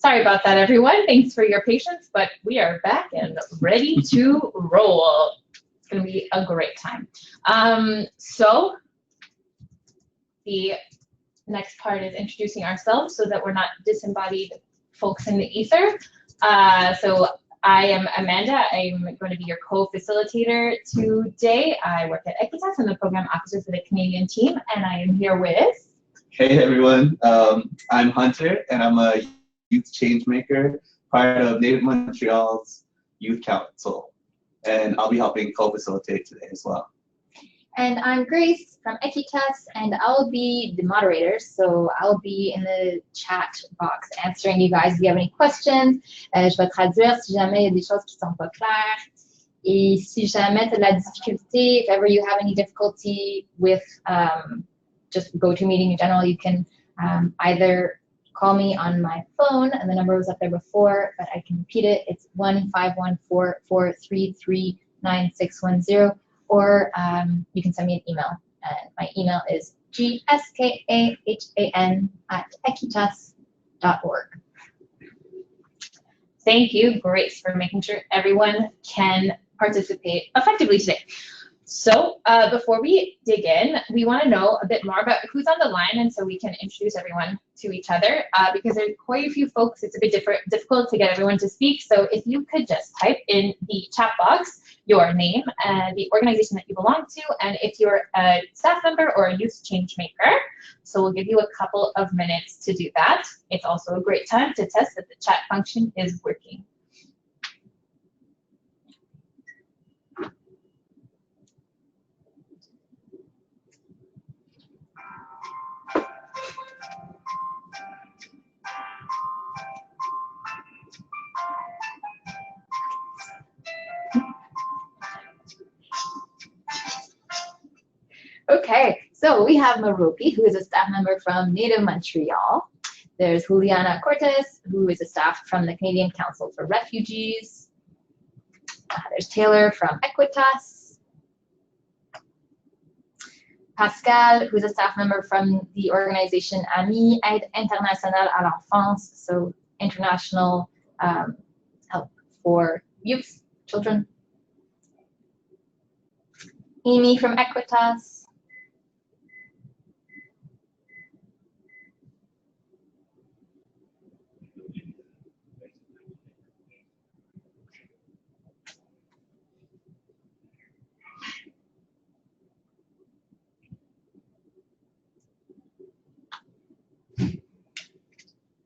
Sorry about that, everyone. Thanks for your patience, but we are back and ready to roll. It's going to be a great time. So the next part is introducing ourselves so that we're not disembodied folks in the ether. So I am Amanda. I'm going to be your co-facilitator today. I work at Equitas. I'm the program officer for the Canadian team, and I am here with... Hey everyone, I'm Hunter, and I'm a youth change maker, part of Native Montreal's Youth Council, and I'll be helping co-facilitate today as well. And I'm Grace from Equitas, and I'll be the moderator, so I'll be in the chat box answering you guys if you have any questions. Je vais traduire si jamais il y a des choses qui sont pas claires. Et si jamais tu as de la difficulté, if ever you have any difficulty with just GoToMeeting in general, you can either call me on my phone, and the number was up there before, but I can repeat it. It's 1-514-433-9610, or you can send me an email. And my email is gskahan@equitas.org. Thank you, Grace, for making sure everyone can participate effectively today. So before we dig in, we want to know a bit more about who's on the line, and so we can introduce everyone to each other, because there's quite a few folks. It's a bit difficult to get everyone to speak, so if you could just type in the chat box your name and the organization that you belong to, and if you're a staff member or a youth change maker. So we'll give you a couple of minutes to do that. It's also a great time to test that the chat function is working. Okay, so we have Maropi, who is a staff member from Native Montreal. There's Juliana Cortes, who is a staff from the Canadian Council for Refugees. There's Taylor from Equitas. Pascal, who's a staff member from the organization AMI, Aide Internationale à l'Enfance, so international help for youth, children. Amy from Equitas.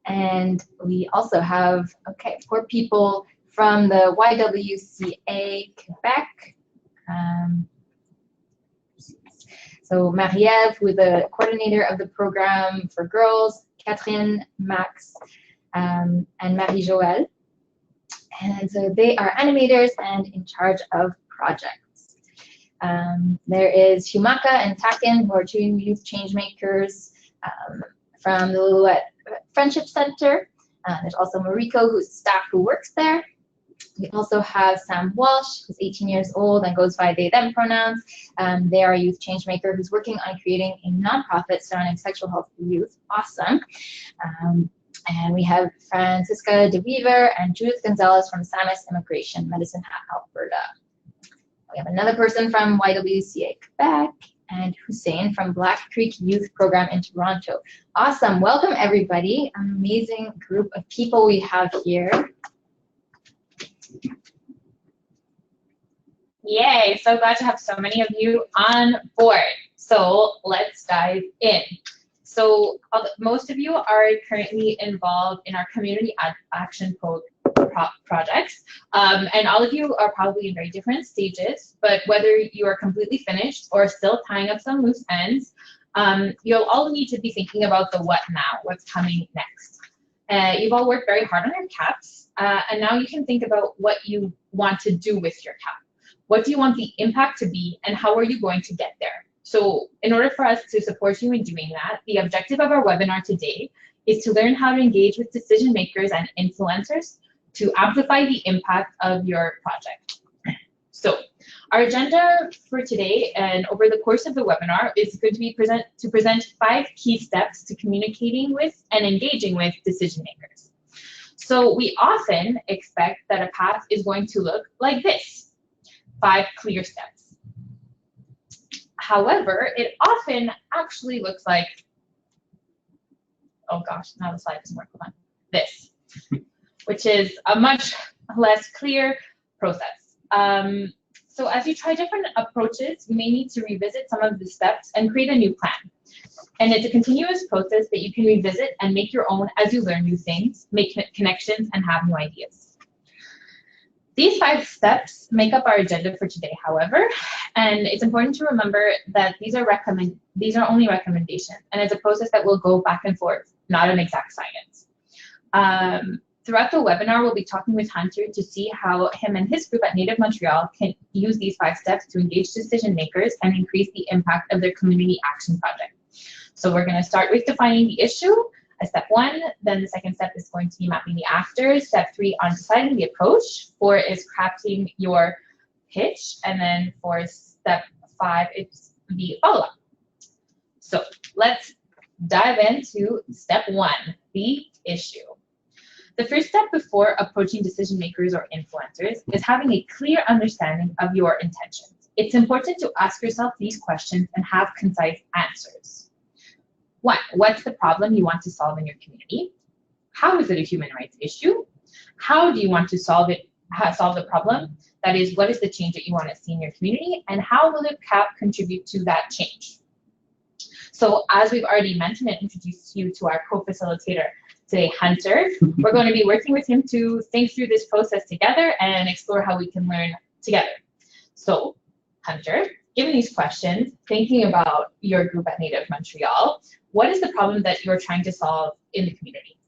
And we also have, 4 people from the YWCA Quebec. So Marie-Ève, who is the coordinator of the program for girls, Catherine, Max, and Marie-Joëlle. And so they are animators and in charge of projects. There is Humaka and Takin, who are 2 youth change makers from the Lillooet Friendship Center. There's also Mariko, who's staff who works there. We also have Sam Walsh, who's 18 years old and goes by they, them pronouns. They are a youth change maker who's working on creating a nonprofit surrounding sexual health for youth. Awesome. And we have Francisca DeWeaver and Judith Gonzalez from Samis Immigration, Medicine Hat, Alberta. We have another person from YWCA Quebec, and Hussein from Black Creek Youth Program in Toronto. Awesome. Welcome, everybody. Amazing group of people we have here. Yay, so glad to have so many of you on board. So let's dive in. So most of you are currently involved in our community action projects, and all of you are probably in very different stages, but whether you are completely finished or still tying up some loose ends, you'll all need to be thinking about the what now, what's coming next. You've all worked very hard on your caps, and now you can think about what you want to do with your cap. What do you want the impact to be, and how are you going to get there? So in order for us to support you in doing that, the objective of our webinar today is to learn how to engage with decision makers and influencers to amplify the impact of your project. So our agenda for today and over the course of the webinar is going to be to present 5 key steps to communicating with and engaging with decision makers. So we often expect that a path is going to look like this, 5 clear steps. However, it often actually looks like, oh gosh, now the slide doesn't work, hold on, this, which is a much less clear process. So as you try different approaches, you may need to revisit some of the steps and create a new plan. And it's a continuous process that you can revisit and make your own as you learn new things, make connections, and have new ideas. These 5 steps make up our agenda for today, however, and it's important to remember that these are only recommendations, and it's a process that will go back and forth, not an exact science. Throughout the webinar, we'll be talking with Hunter to see how him and his group at Native Montreal can use these 5 steps to engage decision makers and increase the impact of their community action project. So we're going to start with defining the issue as step 1. Then the second step is going to be mapping the after. Step 3 on deciding the approach. 4 is crafting your pitch. And then for step 5, it's the follow-up. So let's dive into step 1, the issue. The first step before approaching decision makers or influencers is having a clear understanding of your intentions. It's important to ask yourself these questions and have concise answers. 1, what's the problem you want to solve in your community? How is it a human rights issue? How do you want to solve the problem? That is, what is the change that you want to see in your community, and how will the CAP contribute to that change? So as we've already mentioned and introduced you to our co-facilitator today, Hunter, we're going to be working with him to think through this process together and explore how we can learn together. So, Hunter, given these questions, thinking about your group at Native Montreal, what is the problem that you're trying to solve in the community?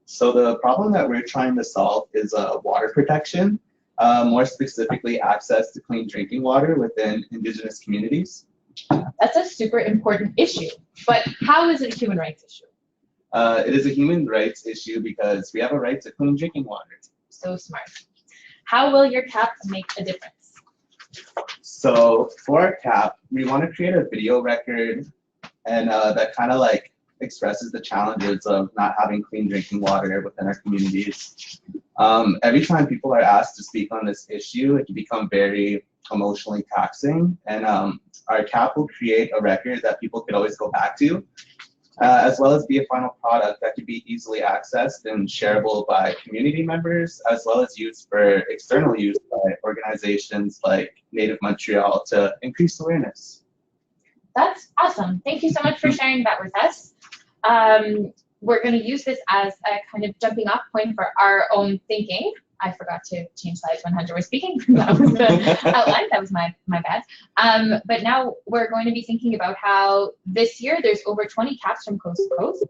So the problem that we're trying to solve is water protection, more specifically access to clean drinking water within Indigenous communities. That's a super important issue, but how is it a human rights issue? It is a human rights issue because we have a right to clean drinking water. So smart. How will your CAP make a difference? So for our CAP, we want to create a video record and that kind of like expresses the challenges of not having clean drinking water within our communities. Every time people are asked to speak on this issue, it can become very emotionally taxing, and our CAP will create a record that people could always go back to, as well as be a final product that could be easily accessed and shareable by community members, as well as used for external use by organizations like Native Montreal to increase awareness. That's awesome. Thank you so much for sharing that with us. We're going to use this as a kind of jumping off point for our own thinking. I forgot to change slides when Hunter was speaking. That was the outline. That was my bad. But now we're going to be thinking about how this year there's over 20 CAPs from coast to coast.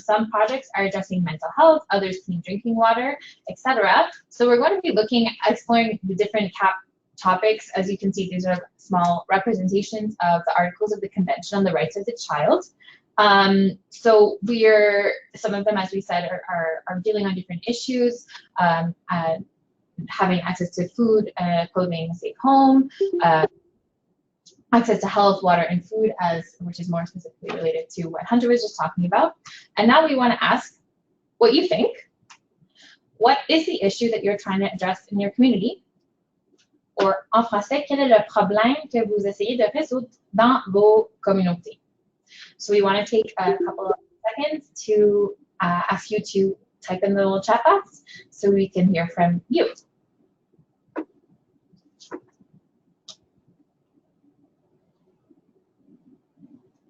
Some projects are addressing mental health, others clean drinking water, etc. So we're going to be looking at exploring the different CAP topics. As you can see, these are small representations of the articles of the Convention on the Rights of the Child. So some of them, as we said, are dealing on different issues, having access to food, clothing, a safe home, access to health, water, and food, which is more specifically related to what Hunter was just talking about. And now we want to ask what you think. What is the issue that you're trying to address in your community? Or en français, quel est le problème que vous essayez de résoudre dans vos communautés? So we want to take a couple of seconds to ask you to type in the little chat box so we can hear from you.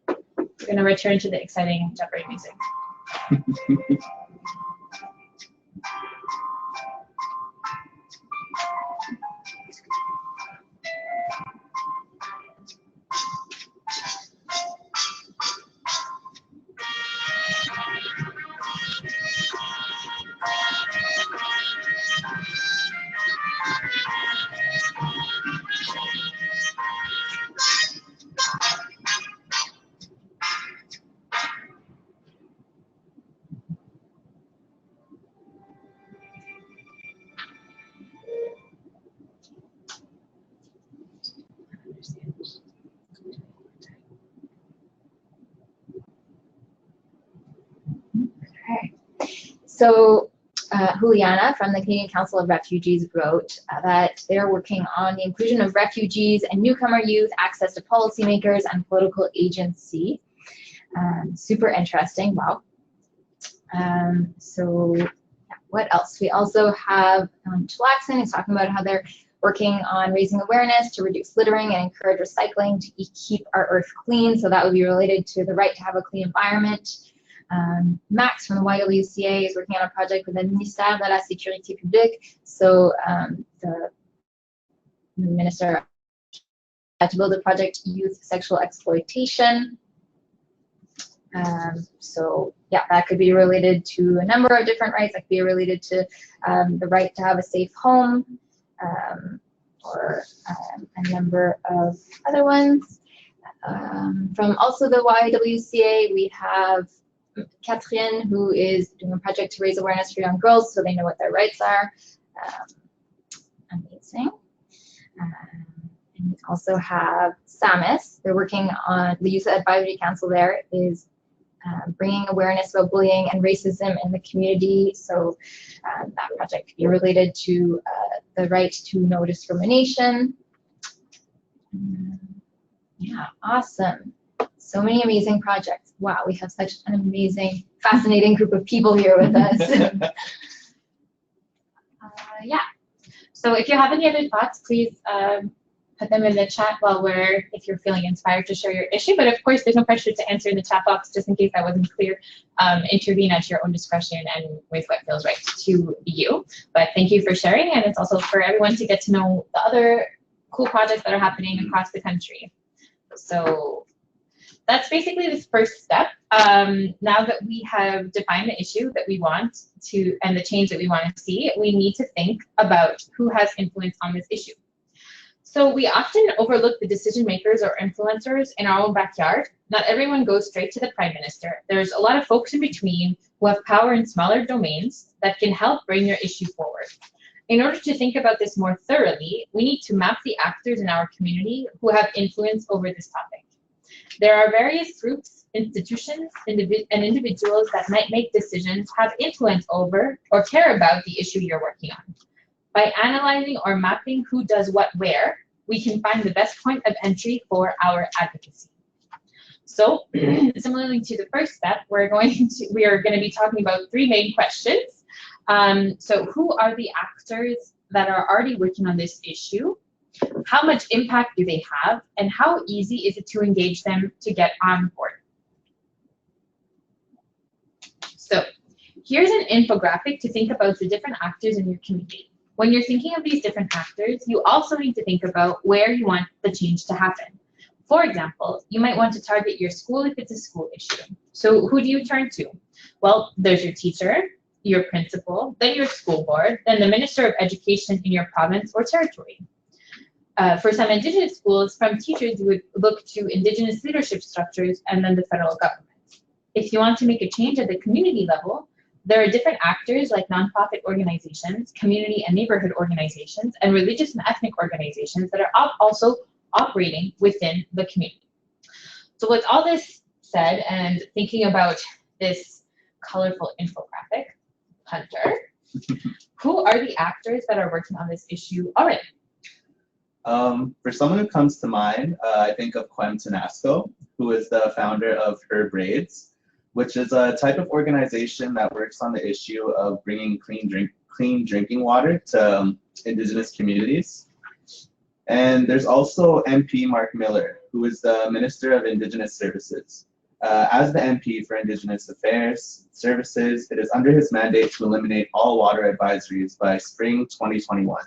We're going to return to the exciting Jeopardy music. So Juliana from the Canadian Council of Refugees wrote that they're working on the inclusion of refugees and newcomer youth, access to policymakers and political agency. Super interesting, wow. So yeah, what else? We also have Chilaxon is talking about how they're working on raising awareness to reduce littering and encourage recycling to keep our earth clean. So that would be related to the right to have a clean environment. Max from the YWCA is working on a project with the Ministère de la Sécurité Publique. So the minister had to build a project youth sexual exploitation. So yeah, that could be related to a number of different rights. That could be related to the right to have a safe home, or a number of other ones. From also the YWCA, we have Catherine, who is doing a project to raise awareness for young girls so they know what their rights are. Amazing. And we also have SAMIS. They're working on, the Youth Advisory Council there is bringing awareness about bullying and racism in the community. So that project could be related to the right to no discrimination. Yeah, awesome. So many amazing projects. Wow, we have such an amazing, fascinating group of people here with us. Yeah. So if you have any other thoughts, please put them in the chat if you're feeling inspired to share your issue. But of course, there's no pressure to answer in the chat box, just in case that wasn't clear. Intervene at your own discretion and with what feels right to you. But thank you for sharing, and it's also for everyone to get to know the other cool projects that are happening across the country. So that's basically the first step. Now that we have defined the issue that we want to and the change that we want to see, we need to think about who has influence on this issue. So we often overlook the decision makers or influencers in our own backyard. Not everyone goes straight to the Prime Minister. There's a lot of folks in between who have power in smaller domains that can help bring your issue forward. In order to think about this more thoroughly, we need to map the actors in our community who have influence over this topic. There are various groups, institutions, and individuals that might make decisions, have influence over, or care about the issue you're working on. By analyzing or mapping who does what where, we can find the best point of entry for our advocacy. So, similarly to the first step, we are going to be talking about three main questions. So, who are the actors that are already working on this issue? How much impact do they have, and how easy is it to engage them to get on board? So here's an infographic to think about the different actors in your community. When you're thinking of these different actors, you also need to think about where you want the change to happen. For example, you might want to target your school if it's a school issue. So who do you turn to? Well, there's your teacher, your principal, then your school board, then the Minister of Education in your province or territory. For some Indigenous schools, from teachers, you would look to Indigenous leadership structures and then the federal government. If you want to make a change at the community level, there are different actors like nonprofit organizations, community and neighborhood organizations, and religious and ethnic organizations that are also operating within the community. So with all this said, and thinking about this colorful infographic, Hunter, who are the actors that are working on this issue already? For someone who comes to mind, I think of Quem Tenasco, who is the founder of Her Braids, which is a type of organization that works on the issue of bringing clean drinking water to Indigenous communities. And there's also MP Mark Miller, who is the Minister of Indigenous Services. As the MP for Indigenous Affairs Services, it is under his mandate to eliminate all water advisories by spring 2021.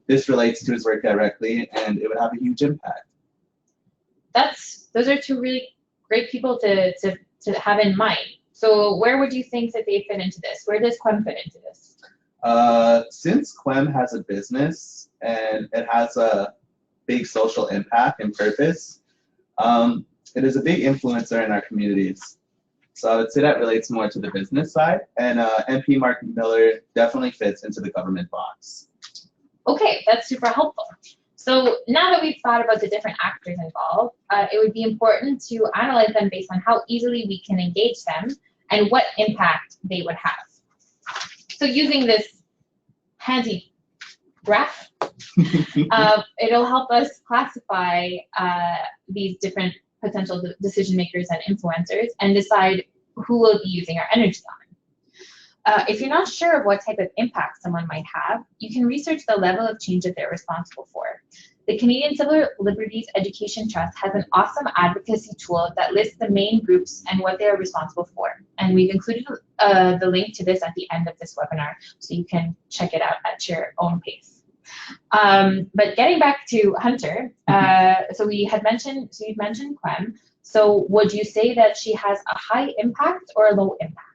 This relates to his work directly, and it would have a huge impact. Those are two really great people to have in mind. So where would you think that they fit into this? Where does Quem fit into this? Since Quem has a business and it has a big social impact and purpose, it is a big influencer in our communities. So I would say that relates more to the business side, and MP Mark Miller definitely fits into the government box. Okay, that's super helpful. So now that we've thought about the different actors involved, it would be important to analyze them based on how easily we can engage them and what impact they would have. So using this handy graph, it'll help us classify these different potential decision makers and influencers and decide who will be using our energy on. If you're not sure of what type of impact someone might have, you can research the level of change that they're responsible for. The Canadian Civil Liberties Education Trust has an awesome advocacy tool that lists the main groups and what they are responsible for. And we've included the link to this at the end of this webinar, so you can check it out at your own pace. But getting back to Hunter, so you'd mentioned Quem. So would you say that she has a high impact or a low impact?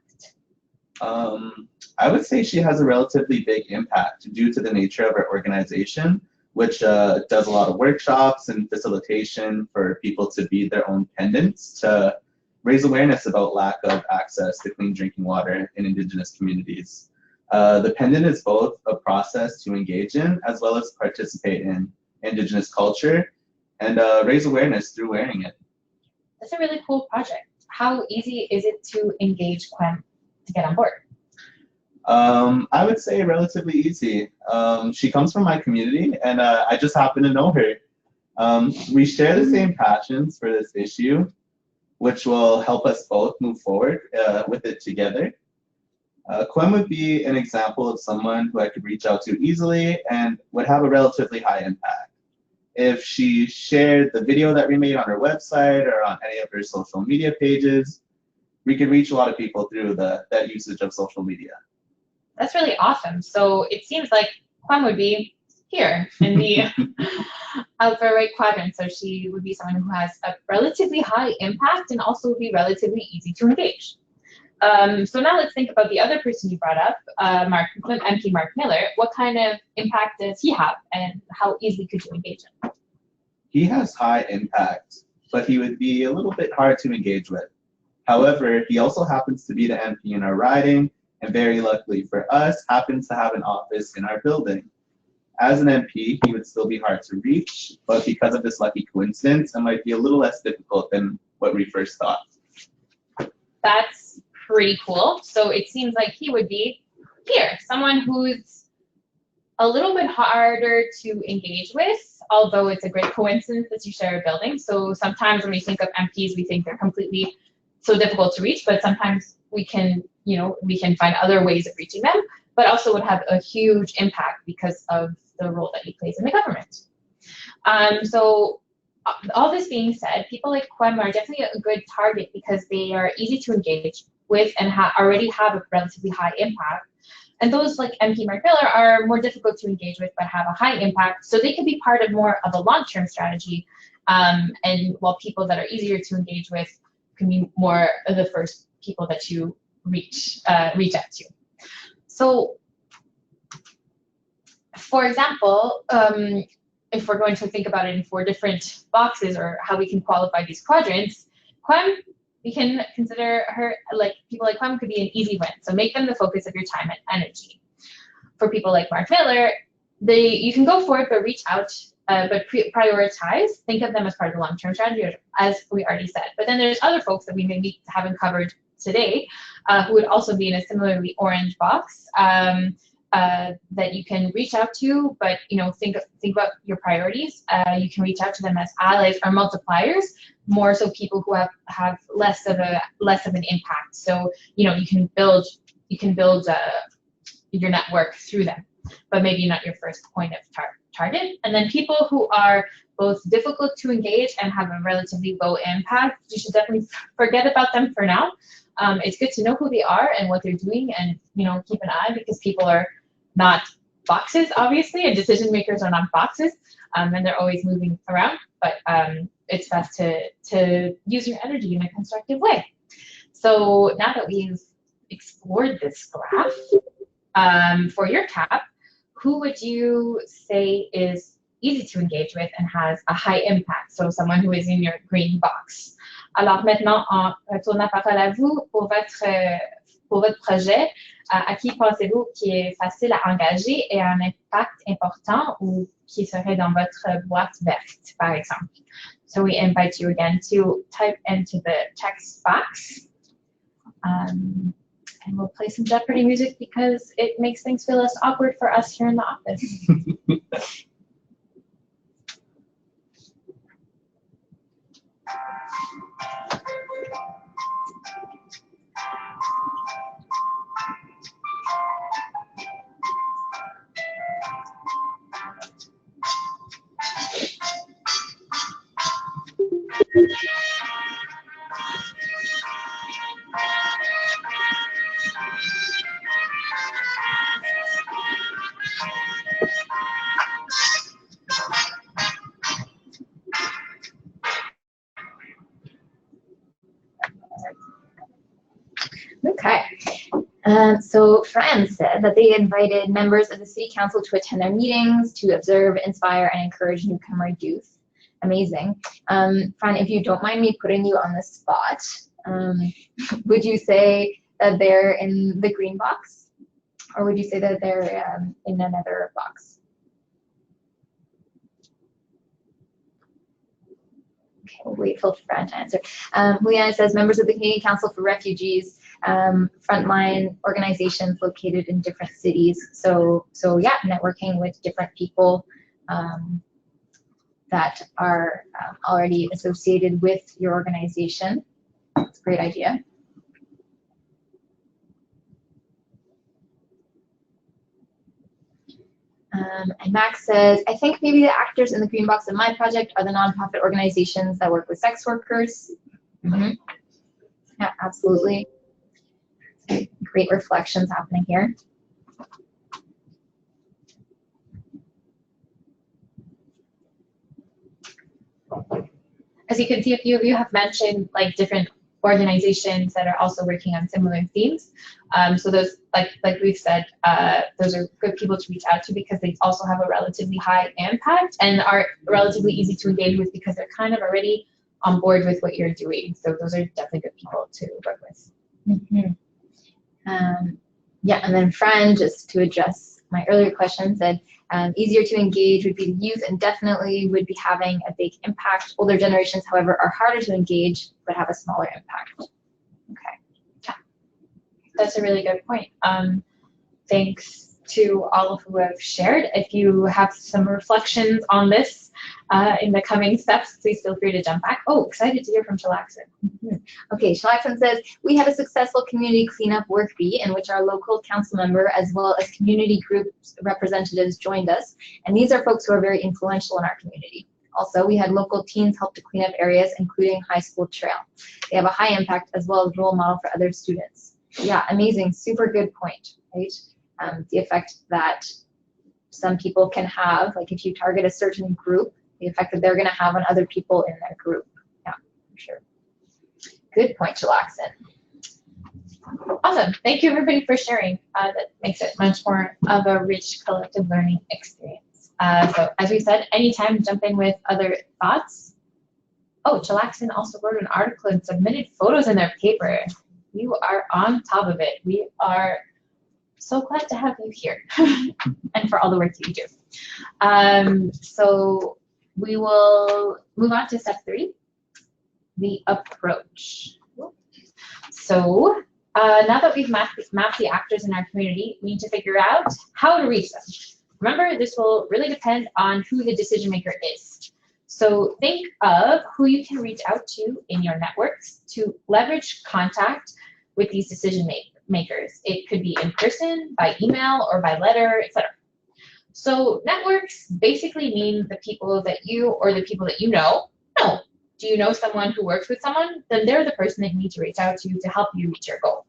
I would say she has a relatively big impact due to the nature of her organization, which does a lot of workshops and facilitation for people to be their own pendants to raise awareness about lack of access to clean drinking water in Indigenous communities. The pendant is both a process to engage in as well as participate in Indigenous culture and raise awareness through wearing it. That's a really cool project. How easy is it to engage Quem to get on board? I would say relatively easy. She comes from my community and I just happen to know her. We share the same passions for this issue, which will help us both move forward with it together. Quem would be an example of someone who I could reach out to easily and would have a relatively high impact. If she shared the video that we made on her website or on any of her social media pages, we could reach a lot of people through that usage of social media. That's really awesome. So it seems like Quem would be here in the upper right quadrant. So she would be someone who has a relatively high impact and also would be relatively easy to engage. So now let's think about the other person you brought up, MP Mark Miller. What kind of impact does he have and how easily could you engage him? He has high impact, but he would be a little bit hard to engage with. However, he also happens to be the MP in our riding, and very luckily for us, happens to have an office in our building. As an MP, he would still be hard to reach, but because of this lucky coincidence, it might be a little less difficult than what we first thought. That's pretty cool. So it seems like he would be here, someone who's a little bit harder to engage with, although it's a great coincidence that you share a building. So sometimes when we think of MPs, we think they're completely so difficult to reach, but sometimes we can find other ways of reaching them, but also would have a huge impact because of the role that he plays in the government. So all this being said, people like Quem are definitely a good target because they are easy to engage with and already have a relatively high impact. And those like MP Mark Miller are more difficult to engage with but have a high impact, so they could be part of more of a long-term strategy, and while people that are easier to engage with can be more of the first people that you reach out to. So, for example, if we're going to think about it in 4 different boxes or how we can qualify these quadrants, Quem, we can consider her, like people like Quem could be an easy win. So make them the focus of your time and energy. For people like Mark Miller, you can go for it, but reach out, but prioritize. Think of them as part of the long-term strategy, as we already said. But then there's other folks that we maybe haven't covered today, who would also be in a similarly orange box that you can reach out to, but think about your priorities. You can reach out to them as allies or multipliers, more so people who have less of an impact. So you can build your network through them, but maybe not your first point of target. And then people who are both difficult to engage and have a relatively low impact, you should definitely forget about them for now. It's good to know who they are and what they're doing, and keep an eye, because people are not boxes, obviously, and decision makers are not boxes, and they're always moving around. But it's best to use your energy in a constructive way. So now that we've explored this graph, for your cap, who would you say is easy to engage with and has a high impact? So someone who is in your green box. Alors maintenant, on retourne la parole à vous pour votre projet. À qui pensez-vous qui est facile à engager et a un impact important, ou qui serait dans votre boîte verte, par exemple? So we invite you again to type into the text box And we'll play some Jeopardy music because it makes things feel less awkward for us here in the office. Okay. So Fran said that they invited members of the City Council to attend their meetings, to observe, inspire, and encourage newcomer youth. Amazing. Fran, if you don't mind me putting you on the spot, would you say that they're in the green box? Or would you say that they're in another box? Okay, we'll wait for Fran to answer. Juliana says, members of the Canadian Council for Refugees, frontline organizations located in different cities. So yeah, networking with different people that are already associated with your organization. It's a great idea. And Max says, I think maybe the actors in the green box of my project are the nonprofit organizations that work with sex workers. Mm-hmm. Yeah, absolutely. Great reflections happening here. As you can see, a few of you have mentioned like different organizations that are also working on similar themes. So those, like we've said, those are good people to reach out to because they also have a relatively high impact and are relatively easy to engage with because they're kind of already on board with what you're doing. So those are definitely good people to work with. Mm-hmm. Yeah, and then Fran, just to address my earlier question, said easier to engage would be the youth and definitely would be having a big impact. Older generations, however, are harder to engage but have a smaller impact. Okay. Yeah, that's a really good point. Thanks to all who have shared. If you have some reflections on this in the coming steps, please feel free to jump back. Oh, excited to hear from Chilaxon. Mm-hmm. Okay, Chilaxon says, we had a successful community cleanup work bee in which our local council member as well as community group representatives joined us. And these are folks who are very influential in our community. Also, we had local teens help to clean up areas, including High School Trail. They have a high impact as well as role model for other students. Yeah, amazing, super good point, right? The effect that some people can have, like if you target a certain group, the effect that they're going to have on other people in their group. Yeah, for sure. Good point, Chilaxon. Awesome. Thank you, everybody, for sharing. That makes it much more of a rich collective learning experience. So as we said, anytime jump in with other thoughts. Oh, Chilaxon also wrote an article and submitted photos in their paper. You are on top of it. We are so glad to have you here and for all the work that you do. So we will move on to step 3, the approach. So now that we've mapped the actors in our community, we need to figure out how to reach them. Remember, this will really depend on who the decision maker is. So think of who you can reach out to in your networks to leverage contact with these decision makers. It could be in person, by email, or by letter, etc. So networks basically mean the people that you or the people that you know. No. Do you know someone who works with someone? Then they're the person that you need to reach out to help you reach your goal.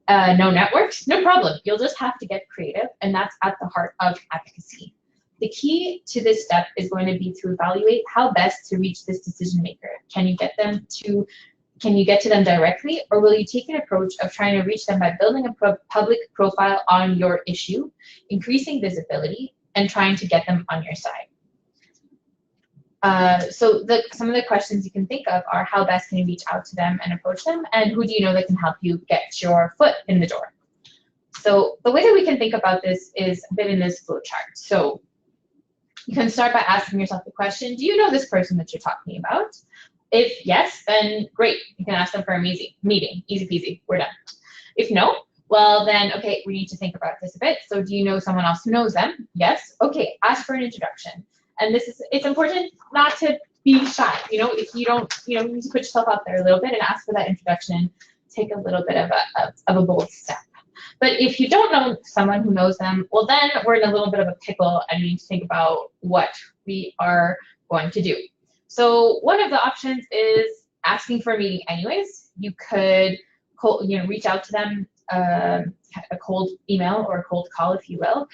No networks? No problem. You'll just have to get creative, and that's at the heart of advocacy. The key to this step is going to be to evaluate how best to reach this decision maker. Can you get to them directly, or will you take an approach of trying to reach them by building a public profile on your issue, increasing visibility, and trying to get them on your side? So some of the questions you can think of are how best can you reach out to them and approach them, and who do you know that can help you get your foot in the door? So the way that we can think about this is a bit in this flow chart. So you can start by asking yourself the question, do you know this person that you're talking about? If yes, then great, you can ask them for a meeting, easy peasy, we're done. If no, Well, then, okay, we need to think about this a bit. So do you know someone else who knows them? Yes. Okay, ask for an introduction. And it's important not to be shy. If you don't, you need to put yourself out there a little bit and ask for that introduction. Take a little bit of a bold step. But if you don't know someone who knows them, well, then we're in a little bit of a pickle and we need to think about what we are going to do. So one of the options is asking for a meeting anyways. You could, reach out to them, a cold email or a cold call, if you will.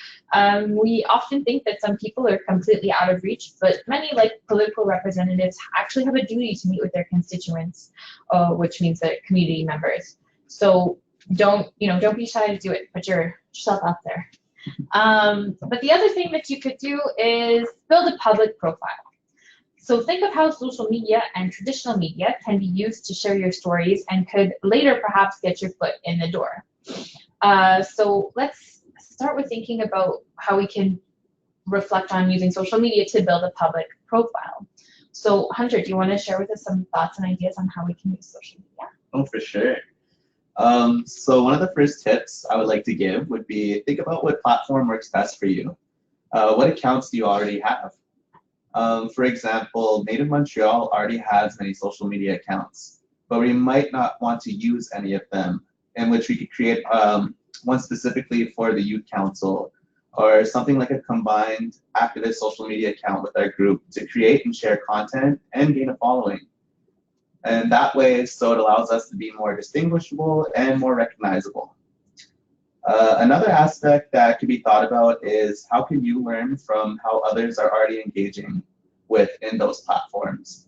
We often think that some people are completely out of reach, but many, like political representatives, actually have a duty to meet with their constituents, which means their community members. So don't be shy to do it. Put yourself out there. But the other thing that you could do is build a public profile. So think of how social media and traditional media can be used to share your stories and could later perhaps get your foot in the door. So let's start with thinking about how we can reflect on using social media to build a public profile. So Hunter, do you want to share with us some thoughts and ideas on how we can use social media? Oh, for sure. So one of the first tips I would like to give would be think about what platform works best for you. What accounts do you already have? For example, Native Montreal already has many social media accounts, but we might not want to use any of them, in which we could create one specifically for the Youth Council, or something like a combined activist social media account with our group to create and share content and gain a following. And that way, so it allows us to be more distinguishable and more recognizable. Another aspect that could be thought about is how can you learn from how others are already engaging within those platforms.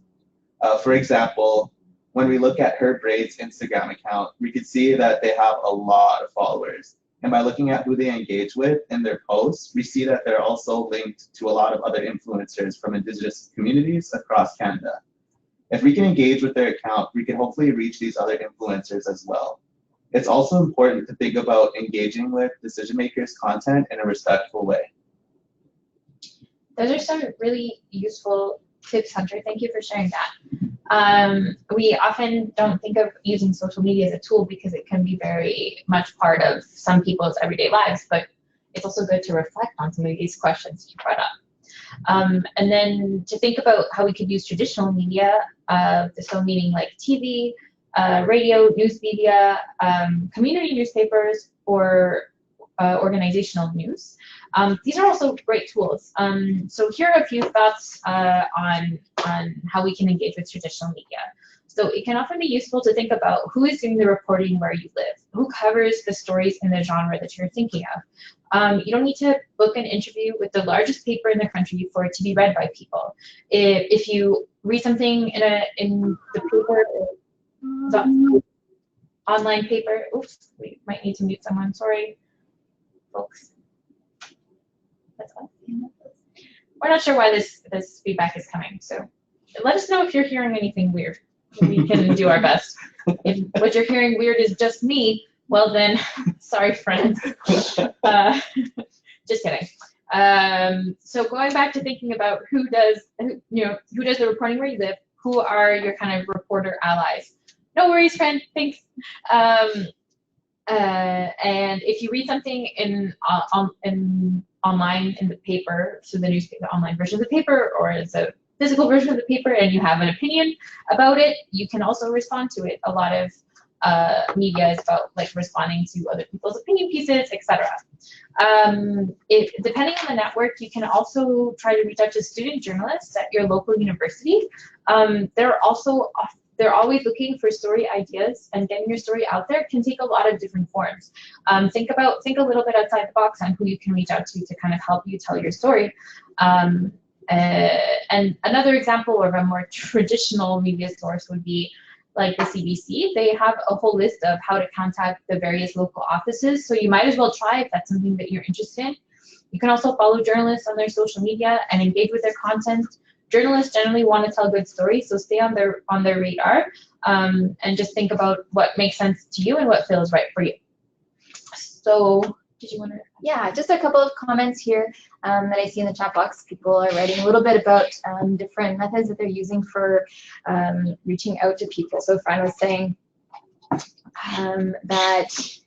For example, when we look at Her Braid's Instagram account, we could see that they have a lot of followers. And by looking at who they engage with in their posts, we see that they're also linked to a lot of other influencers from Indigenous communities across Canada. If we can engage with their account, we can hopefully reach these other influencers as well. It's also important to think about engaging with decision makers' content in a respectful way. Those are some really useful tips, Hunter. Thank you for sharing that. We often don't think of using social media as a tool because it can be very much part of some people's everyday lives, but it's also good to reflect on some of these questions you brought up. And then to think about how we could use traditional media, so meaning like TV, radio, news media, community newspapers, or organizational news. These are also great tools. So here are a few thoughts on how we can engage with traditional media. So it can often be useful to think about who is doing the reporting where you live, who covers the stories in the genre that you're thinking of. You don't need to book an interview with the largest paper in the country for it to be read by people. If you read something in the paper, the online paper, oops, we might need to mute someone, sorry, folks. That's all. We're not sure why this feedback is coming, so let us know if you're hearing anything weird. We can do our best. If what you're hearing weird is just me, well then, sorry friends. Just kidding. So going back to thinking about who does the reporting where you live, who are your kind of reporter allies. No worries, friend, thanks. And if you read something online in the paper, so the newspaper, online version of the paper, or as a physical version of the paper, and you have an opinion about it, you can also respond to it. A lot of media is about like responding to other people's opinion pieces, etc. Depending on the network, you can also try to reach out to student journalists at your local university. They're always looking for story ideas, and getting your story out there can take a lot of different forms. Think a little bit outside the box on who you can reach out to kind of help you tell your story. And another example of a more traditional media source would be like the CBC. They have a whole list of how to contact the various local offices, so you might as well try if that's something that you're interested in. You can also follow journalists on their social media and engage with their content. Journalists generally want to tell good stories, so stay on their radar and just think about what makes sense to you and what feels right for you. So, did you want to? Yeah, just a couple of comments here that I see in the chat box. People are writing a little bit about different methods that they're using for reaching out to people. So Fran was saying that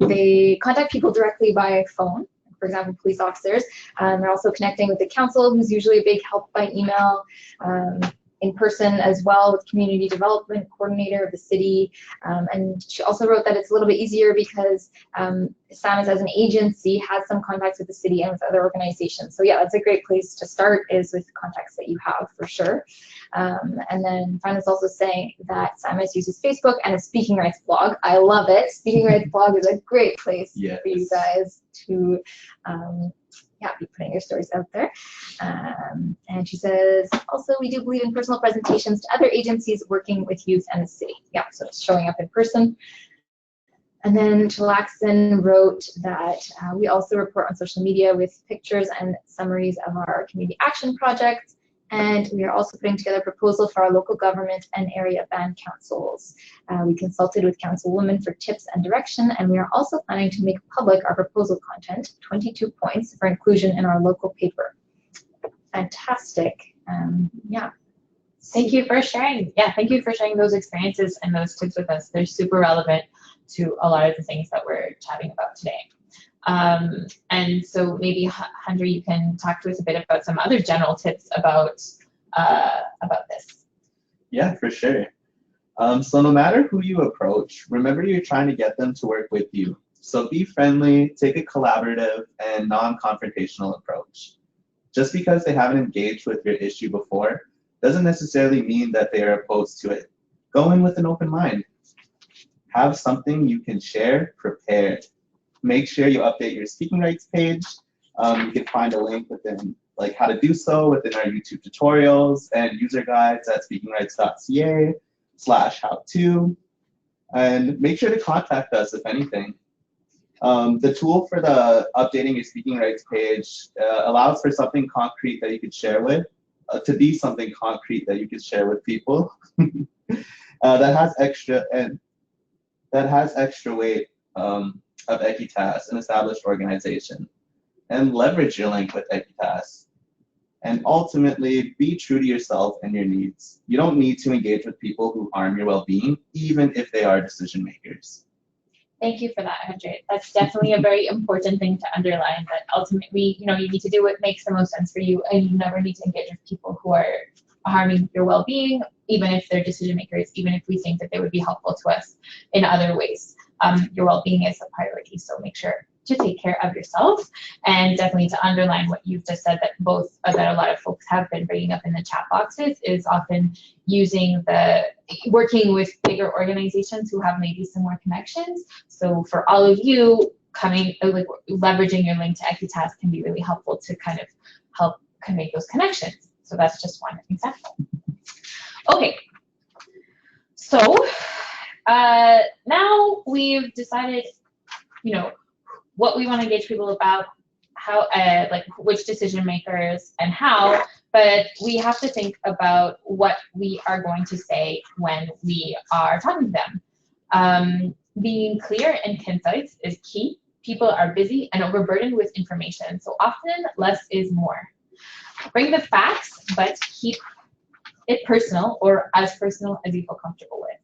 They contact people directly by phone, for example, police officers. They're also connecting with the council, who's usually a big help by email, in person as well, with community development coordinator of the city. And she also wrote that it's a little bit easier because SAMIS as an agency has some contacts with the city and with other organizations. So yeah, that's a great place to start, is with contacts that you have, for sure. And then Fran is also saying that SAMIS uses Facebook and a speaking rights blog. I love it. Speaking rights blog is a great place for you guys to yeah, be putting your stories out there. And she says, also, we do believe in personal presentations to other agencies working with youth and the city. Yeah, so it's showing up in person. And then Chilaxon wrote that we also report on social media with pictures and summaries of our community action projects. And we are also putting together a proposal for our local government and area band councils. We consulted with councilwomen for tips and direction, and we are also planning to make public our proposal content, 22 points for inclusion in our local paper. Fantastic. Yeah. Thank you for sharing. Yeah, thank you for sharing those experiences and those tips with us. They're super relevant to a lot of the things that we're chatting about today. And so maybe Hunter, you can talk to us a bit about some other general tips about this. Yeah, for sure. So no matter who you approach, remember you're trying to get them to work with you. So be friendly, take a collaborative and non-confrontational approach. Just because they haven't engaged with your issue before doesn't necessarily mean that they are opposed to it. Go in with an open mind. Have something you can share prepared. Make sure you update your speaking rights page. You can find a link within, like, how to do so within our YouTube tutorials and user guides at speakingrights.ca/how-to. And make sure to contact us if anything. The tool for the updating your speaking rights page allows for something concrete that you could share with, to be something concrete that you could share with people that has extra weight of Equitas, an established organization, and leverage your link with Equitas. And ultimately, be true to yourself and your needs. You don't need to engage with people who harm your well-being, even if they are decision makers. Thank you for that, Hunter. That's definitely a very important thing to underline, that ultimately, you need to do what makes the most sense for you, and you never need to engage with people who are harming your well-being, even if they're decision makers, even if we think that they would be helpful to us in other ways. Your well-being is a priority, so make sure to take care of yourself. And definitely to underline what you've just said, that a lot of folks have been bringing up in the chat boxes, is often working with bigger organizations who have maybe some more connections. So for all of you, leveraging your link to Equitas can be really helpful to kind of help make those connections. So that's just one example. Okay, so now we've decided, what we want to engage people about, how, which decision makers and how, but we have to think about what we are going to say when we are talking to them. Being clear and concise is key. People are busy and overburdened with information, so often less is more. Bring the facts, but keep it personal, or as personal as you feel comfortable with.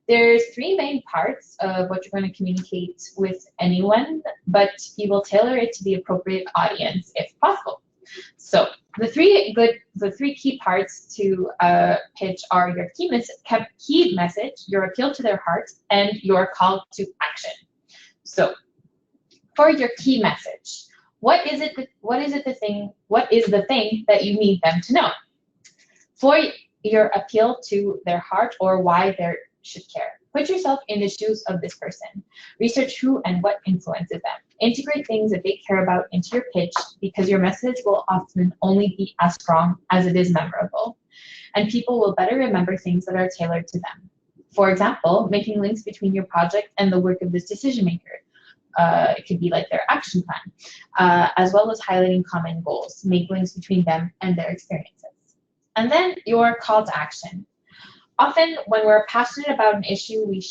There's three main parts of what you're going to communicate with anyone, but you will tailor it to the appropriate audience if possible. So the three key parts to pitch are your key message, your appeal to their heart, and your call to action. So for your key message, what is the thing that you need them to know? For your appeal to their heart, or why they should care, put yourself in the shoes of this person. Research who and what influences them. Integrate things that they care about into your pitch, because your message will often only be as strong as it is memorable. And people will better remember things that are tailored to them. For example, making links between your project and the work of this decision maker. It could be like their action plan, as well as highlighting common goals. Make links between them and their experiences. And then your call to action. Often when we're passionate about an issue, we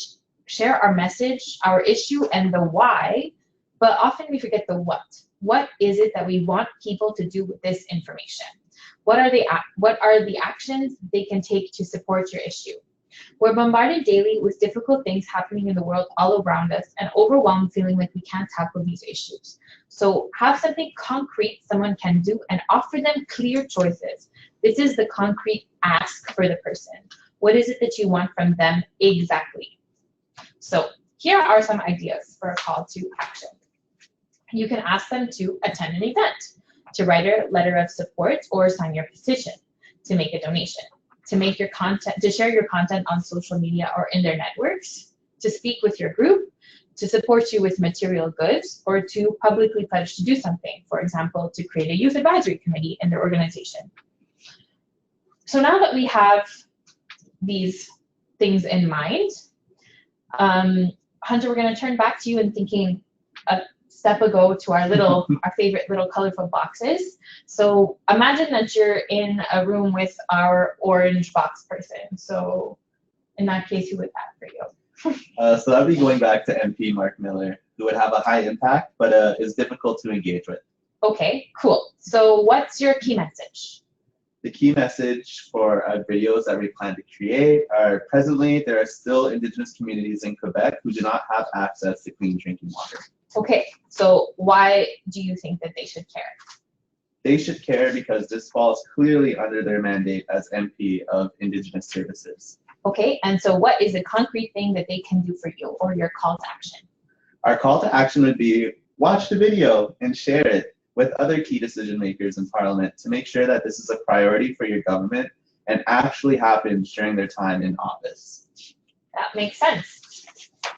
share our message, our issue, and the why, but often we forget the what. What is it that we want people to do with this information? What are the actions they can take to support your issue? We're bombarded daily with difficult things happening in the world all around us and overwhelmed feeling like we can't tackle these issues. So have something concrete someone can do and offer them clear choices. This is the concrete ask for the person. What is it that you want from them exactly? So here are some ideas for a call to action. You can ask them to attend an event, to write a letter of support or sign your petition, to make a donation, to make your content, to share your content on social media or in their networks, to speak with your group, to support you with material goods, or to publicly pledge to do something, for example, to create a youth advisory committee in their organization. So now that we have these things in mind, Hunter, we're going to turn back to you and thinking a step ago to our little, our favorite little colorful boxes. So imagine that you're in a room with our orange box person. So in that case, who would that for you? So that'd be going back to MP Mark Miller, who would have a high impact, but is difficult to engage with. Okay, cool. So what's your key message? The key message for videos that we plan to create are presently there are still Indigenous communities in Quebec who do not have access to clean drinking water. Okay, so why do you think that they should care? They should care because this falls clearly under their mandate as MP of Indigenous Services. Okay, and so what is a concrete thing that they can do for you, or your call to action? Our call to action would be watch the video and share it with other key decision makers in Parliament to make sure that this is a priority for your government and actually happens during their time in office. That makes sense.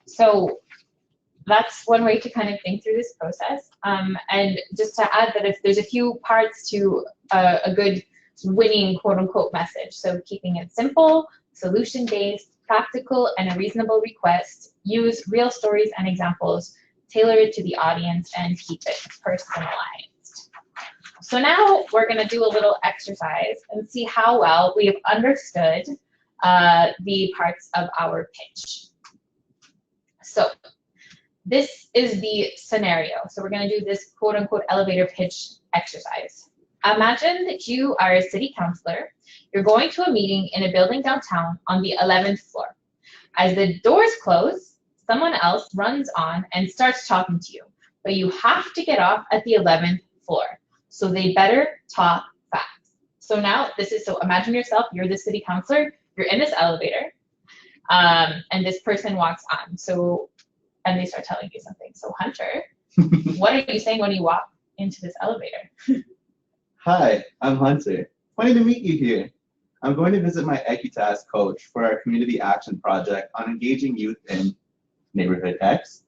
So that's one way to kind of think through this process. And just to add that if there's a few parts to a good winning quote unquote message, so keeping it simple, solution-based, practical, and a reasonable request, use real stories and examples, tailor it to the audience, and keep it personalized. So now we're going to do a little exercise and see how well we have understood the parts of our pitch. So this is the scenario. So we're going to do this quote unquote elevator pitch exercise. Imagine that you are a city councillor. You're going to a meeting in a building downtown on the 11th floor. As the doors close, someone else runs on and starts talking to you, but you have to get off at the 11th floor. So they better talk fast. So now this is, so imagine yourself, you're the city councillor, you're in this elevator, and this person walks on. So, and they start telling you something. So Hunter, what are you saying when you walk into this elevator? Hi, I'm Hunter. Funny to meet you here. I'm going to visit my Equitas coach for our community action project on engaging youth in Neighborhood X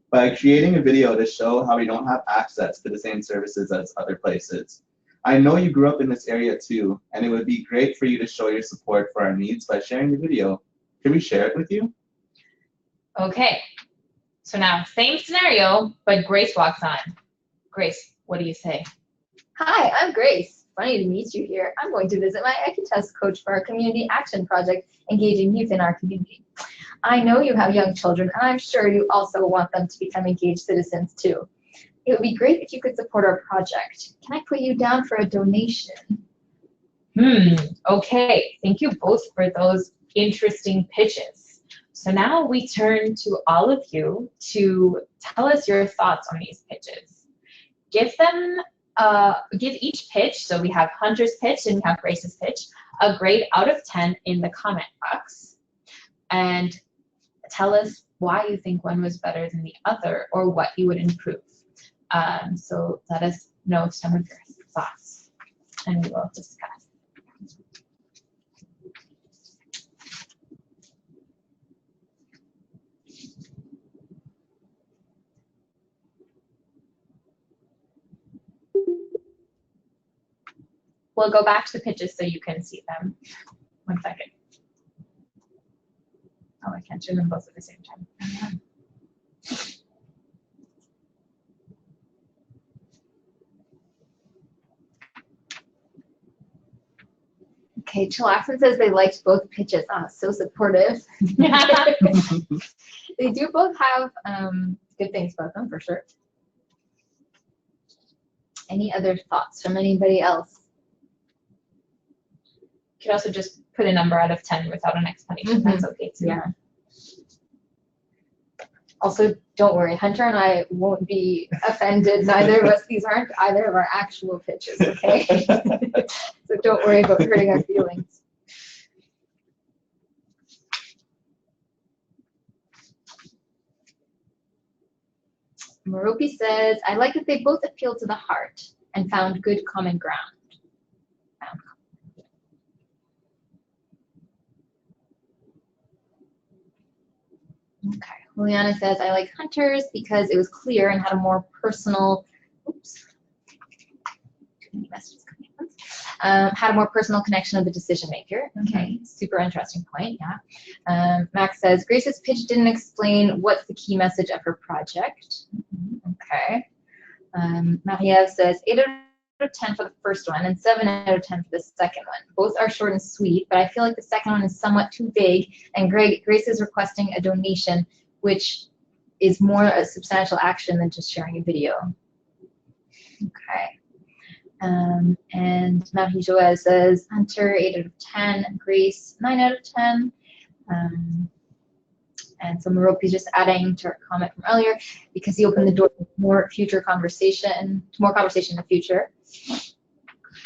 by creating a video to show how we don't have access to the same services as other places. I know you grew up in this area too, and it would be great for you to show your support for our needs by sharing the video. Can we share it with you? Okay, so now same scenario, but Grace walks on. Grace, what do you say? Hi, I'm Grace. Funny to meet you here. I'm going to visit my Equitas coach for our community action project, engaging youth in our community. I know you have young children, and I'm sure you also want them to become engaged citizens too. It would be great if you could support our project. Can I put you down for a donation? Okay. Thank you both for those interesting pitches. So now we turn to all of you to tell us your thoughts on these pitches. Give each pitch, so we have Hunter's pitch and we have Grace's pitch, a grade out of 10 in the comment box. And tell us why you think one was better than the other or what you would improve. So let us know some of your thoughts and we will discuss. We'll go back to the pitches so you can see them. 1 second. Oh, I can't do them both at the same time. Okay, Chillaxon says they liked both pitches. So supportive. They do both have good things about them, for sure. Any other thoughts from anybody else? You could also just put a number out of 10 without an explanation. That's okay too. Yeah. Also, don't worry, Hunter and I won't be offended. Neither of us, these aren't either of our actual pitches, okay? So don't worry about hurting our feelings. Maropi says, I like that they both appealed to the heart and found good common ground. Okay. Juliana says, I like Hunters because it was clear and had a more personal, had a more personal connection of the decision maker. Okay, super interesting point, yeah. Max says, Grace's pitch didn't explain what's the key message of her project. Okay. Marie-Ève says, 8 out of 10 for the first one and 7 out of 10 for the second one. Both are short and sweet, but I feel like the second one is somewhat too vague, and Grace is requesting a donation, which is more a substantial action than just sharing a video. Okay. And Marie-Joëlle says, Hunter, 8 out of 10, Grace, 9 out of 10. And so Maropi's just adding to our comment from earlier, because he opened the door to more future conversation, in the future.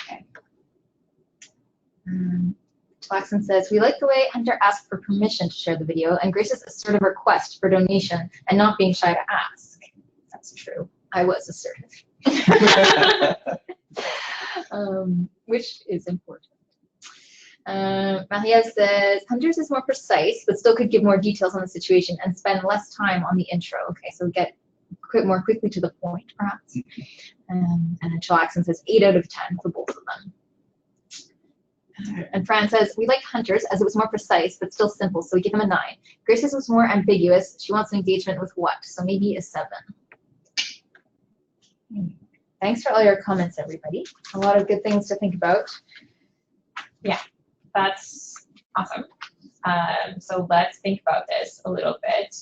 Okay. Tlaxon says, we like the way Hunter asked for permission to share the video, and Grace's assertive request for donation and not being shy to ask. That's true. I was assertive. Which is important. Maria says, Hunters is more precise, but still could give more details on the situation and spend less time on the intro. Okay, so get more quickly to the point, perhaps. And then Chilaxon says 8 out of 10 for both of them. And Fran says, we like Hunters as it was more precise, but still simple, so we give him a 9. Grace's was more ambiguous. She wants an engagement with what? So maybe a 7. Thanks for all your comments, everybody. A lot of good things to think about. Yeah, that's awesome. So let's think about this a little bit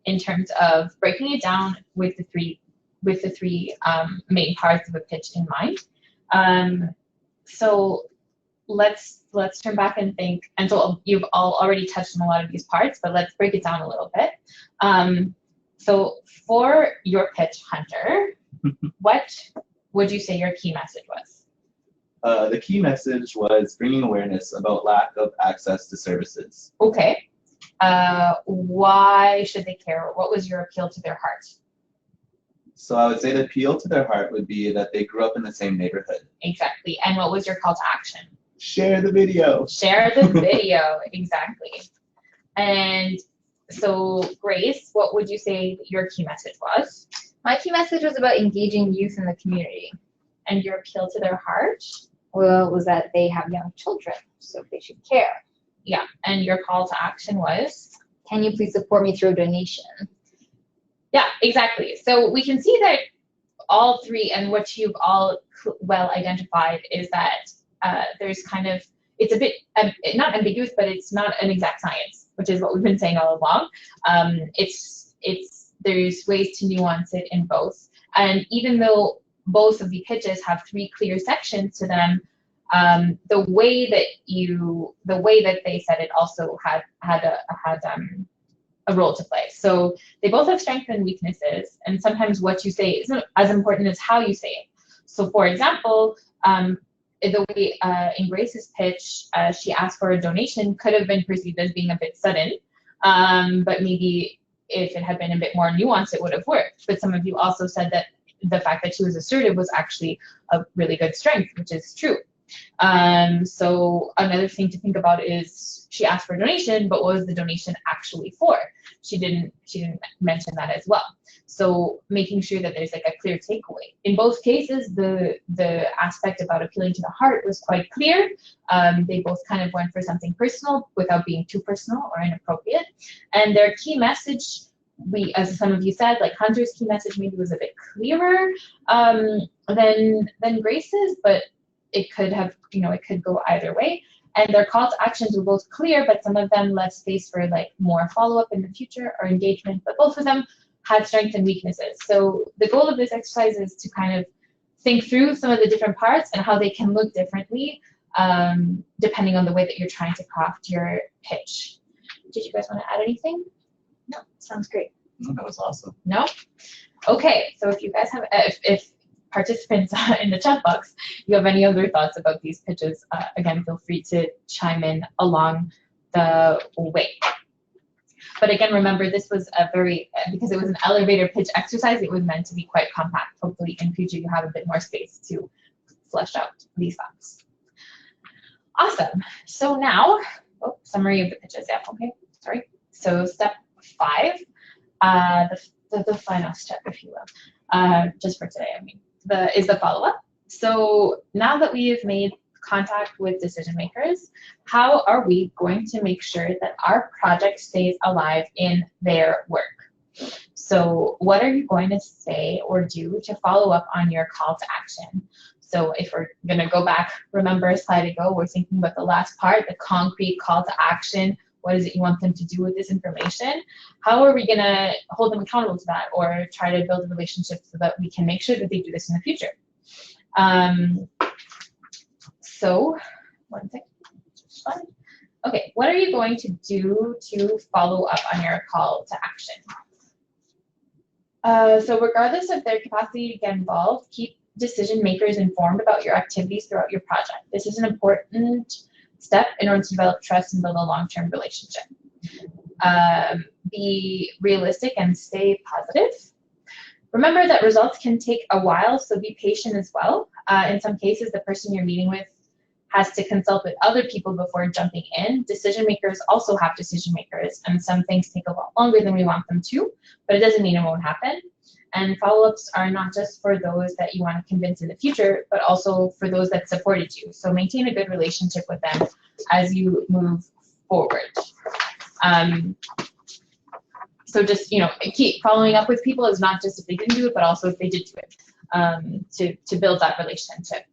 in terms of breaking it down with the three main parts of a pitch in mind. So let's turn back and think. And so you've all already touched on a lot of these parts, but let's break it down a little bit. So for your pitch, Hunter, what would you say your key message was? The key message was bringing awareness about lack of access to services. Okay. Why should they care? What was your appeal to their heart? So I would say the appeal to their heart would be that they grew up in the same neighborhood. Exactly. And what was your call to action? Share the video. Share the video. Exactly. And so, Grace, what would you say your key message was? My key message was about engaging youth in the community. And your appeal to their heart? Well, was that they have young children, so they should care. Yeah. And your call to action was? Can you please support me through a donation? Yeah, exactly. So we can see that all three, and what you've all well identified, is that there's kind of, it's a bit, not ambiguous, but it's not an exact science, which is what we've been saying all along. There's ways to nuance it in both. And even though both of the pitches have 3 clear sections to them, the way that they said it also had a role to play. So they both have strengths and weaknesses, and sometimes what you say isn't as important as how you say it. So for example, the way in Grace's pitch, she asked for a donation could have been perceived as being a bit sudden, but maybe if it had been a bit more nuanced, it would have worked. But some of you also said that the fact that she was assertive was actually a really good strength, which is true. So another thing to think about is she asked for a donation, but what was the donation actually for? She didn't mention that as well. So making sure that there's like a clear takeaway. In both cases, the aspect about appealing to the heart was quite clear. They both kind of went for something personal without being too personal or inappropriate. And their key message, as some of you said, like Hunter's key message maybe was a bit clearer than Grace's, but it could have, it could go either way. And their call to actions were both clear, but some of them left space for like more follow-up in the future or engagement, but both of them had strengths and weaknesses. So the goal of this exercise is to kind of think through some of the different parts and how they can look differently depending on the way that you're trying to craft your pitch. Did you guys want to add anything? No, sounds great. That was awesome. No? Okay, so if you guys have, if participants in the chat box, you have any other thoughts about these pitches, again, feel free to chime in along the way. But again, remember, this was a very, because it was an elevator pitch exercise, it was meant to be quite compact. Hopefully in future you have a bit more space to flesh out these thoughts. Awesome. So now, summary of the pitches. Yeah, okay, sorry. So step 5, the final step, if you will, just for today, I mean, is the follow-up. So now that we have made contact with decision makers, how are we going to make sure that our project stays alive in their work? So what are you going to say or do to follow up on your call to action? So if we're going to go back, remember a slide ago, we're thinking about the last part, the concrete call to action. What is it you want them to do with this information? How are we going to hold them accountable to that, or try to build a relationship so that we can make sure that they do this in the future? So, one second. Okay, what are you going to do to follow up on your call to action? So regardless of their capacity to get involved, keep decision makers informed about your activities throughout your project. This is an important step in order to develop trust and build a long-term relationship. Be realistic and stay positive. Remember that results can take a while, so be patient as well. In some cases, the person you're meeting with has to consult with other people before jumping in. Decision makers also have decision makers, and some things take a lot longer than we want them to, but it doesn't mean it won't happen. And follow-ups are not just for those that you want to convince in the future, but also for those that supported you. So maintain a good relationship with them as you move forward. So just, keep following up with people is not just if they didn't do it, but also if they did do it, to build that relationship.